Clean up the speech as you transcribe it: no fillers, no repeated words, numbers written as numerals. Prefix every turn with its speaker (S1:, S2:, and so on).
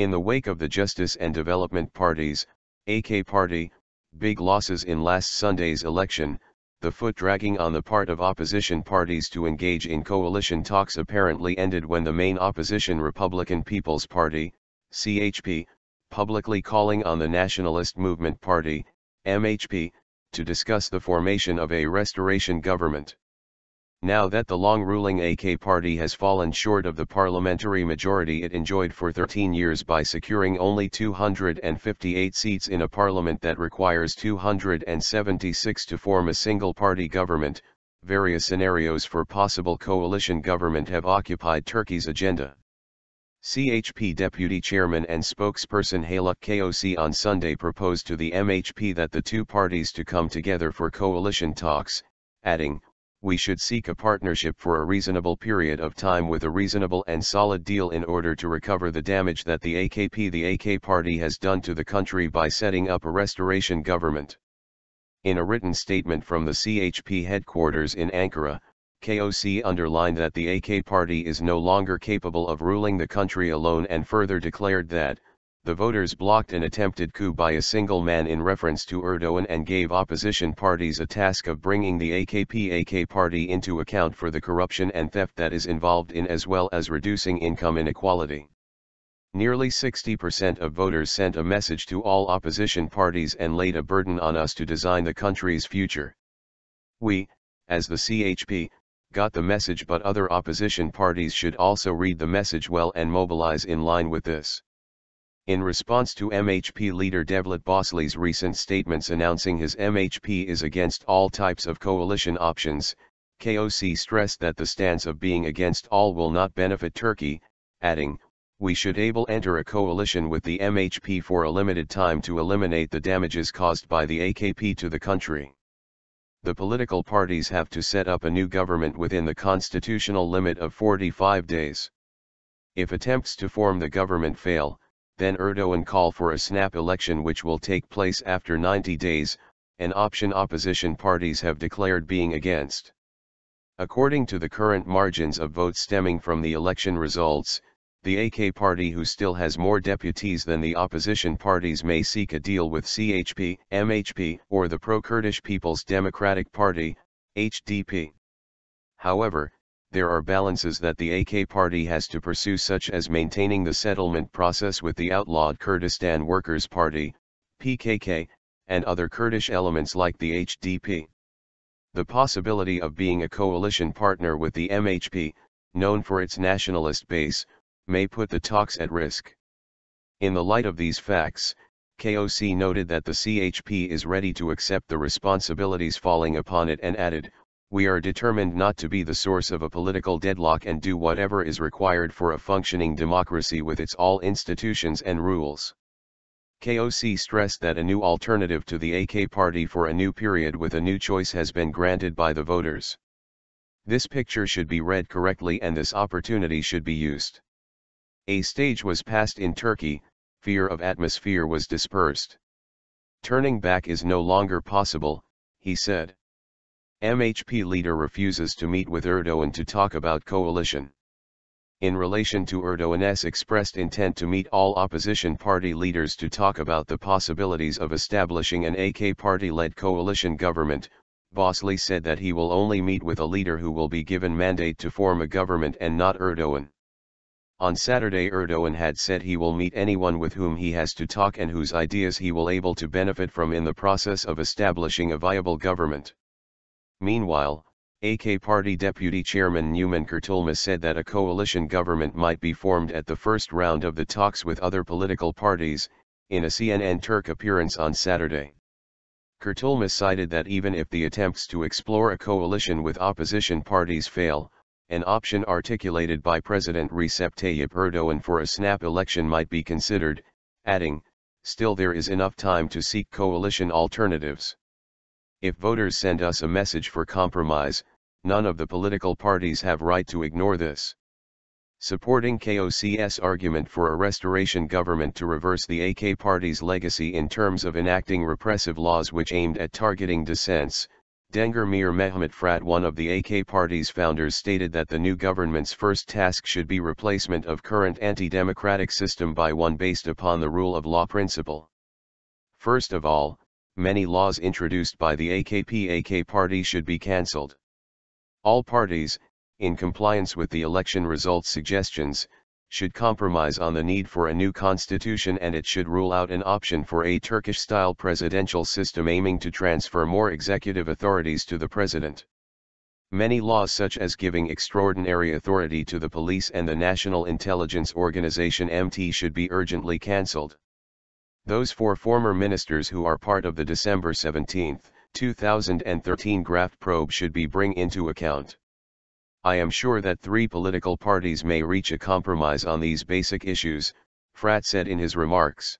S1: In the wake of the Justice and Development Party's, AK Party, big losses in last Sunday's election, the foot-dragging on the part of opposition parties to engage in coalition talks apparently ended when the main opposition Republican People's Party, CHP, publicly calling on the Nationalist Movement Party, MHP, to discuss the formation of a restoration government. Now that the long-ruling AK Party has fallen short of the parliamentary majority it enjoyed for 13 years by securing only 258 seats in a parliament that requires 276 to form a single-party government, various scenarios for possible coalition government have occupied Turkey's agenda. CHP Deputy Chairman and spokesperson Haluk Koç on Sunday proposed to the MHP that the two parties to come together for coalition talks, adding, "We should seek a partnership for a reasonable period of time with a reasonable and solid deal in order to recover the damage that the AK Party has done to the country by setting up a restoration government." In a written statement from the CHP headquarters in Ankara, Koç underlined that the AK Party is no longer capable of ruling the country alone and further declared that, the voters blocked an attempted coup by a single man in reference to Erdogan and gave opposition parties a task of bringing the AK Party into account for the corruption and theft that is involved in as well as reducing income inequality. Nearly 60% of voters sent a message to all opposition parties and laid a burden on us to design the country's future. We, as the CHP, got the message, but other opposition parties should also read the message well and mobilize in line with this. In response to MHP leader Devlet Bahçeli's recent statements announcing his MHP is against all types of coalition options, Koç stressed that the stance of being against all will not benefit Turkey, adding, "We should enter a coalition with the MHP for a limited time to eliminate the damages caused by the AKP to the country. The political parties have to set up a new government within the constitutional limit of 45 days. If attempts to form the government fail, then Erdogan call for a snap election which will take place after 90 days, an option opposition parties have declared being against." According to the current margins of votes stemming from the election results, the AK Party, who still has more deputies than the opposition parties, may seek a deal with CHP, MHP, or the pro-Kurdish People's Democratic Party, HDP. However, there are balances that the AK Party has to pursue, such as maintaining the settlement process with the outlawed Kurdistan Workers' Party, PKK, and other Kurdish elements like the HDP. The possibility of being a coalition partner with the MHP, known for its nationalist base, may put the talks at risk. In the light of these facts, Koç noted that the CHP is ready to accept the responsibilities falling upon it and added, "We are determined not to be the source of a political deadlock and do whatever is required for a functioning democracy with its all institutions and rules." Koç stressed that a new alternative to the AK Party for a new period with a new choice has been granted by the voters. This picture should be read correctly and this opportunity should be used. A stage was passed in Turkey, fear of atmosphere was dispersed. Turning back is no longer possible, he said. MHP leader refuses to meet with Erdogan to talk about coalition. In relation to Erdogan's expressed intent to meet all opposition party leaders to talk about the possibilities of establishing an AK Party-led coalition government, Bahçeli said that he will only meet with a leader who will be given mandate to form a government and not Erdogan. On Saturday, Erdogan had said he will meet anyone with whom he has to talk and whose ideas he will able to benefit from in the process of establishing a viable government. Meanwhile, AK Party Deputy Chairman Numan Kurtulmuş said that a coalition government might be formed at the first round of the talks with other political parties, in a CNN Turk appearance on Saturday. Kurtulmuş cited that even if the attempts to explore a coalition with opposition parties fail, an option articulated by President Recep Tayyip Erdogan for a snap election might be considered, adding, "Still there is enough time to seek coalition alternatives. If voters send us a message for compromise, none of the political parties have right to ignore this." Supporting Koç's argument for a restoration government to reverse the AK Party's legacy in terms of enacting repressive laws which aimed at targeting dissents, Dengar Mir Mehmet Frat, one of the AK party's founders, stated that the new government's first task should be replacement of current anti-democratic system by one based upon the rule of law principle. First of all, many laws introduced by the AK party should be cancelled. All parties, in compliance with the election results suggestions, should compromise on the need for a new constitution, and it should rule out an option for a Turkish-style presidential system aiming to transfer more executive authorities to the president. Many laws such as giving extraordinary authority to the police and the National Intelligence Organization (MT) should be urgently cancelled. Those 4 former ministers who are part of the December 17, 2013 graft probe should be bring into account. I am sure that 3 political parties may reach a compromise on these basic issues, Frat said in his remarks.